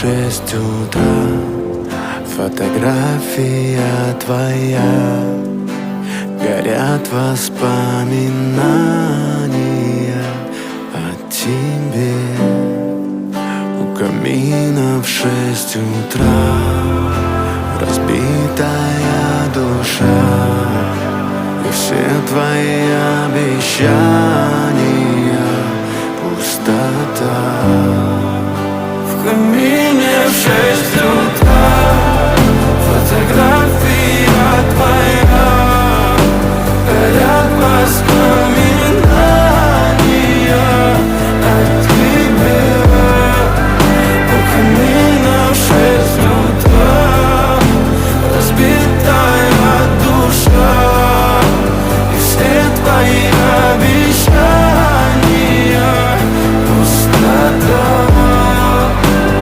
6 утра. Фотография твоя, горят воспоминания о тебе. У камина в 6 утра разбитая душа, и все твои обещания пустота. В камине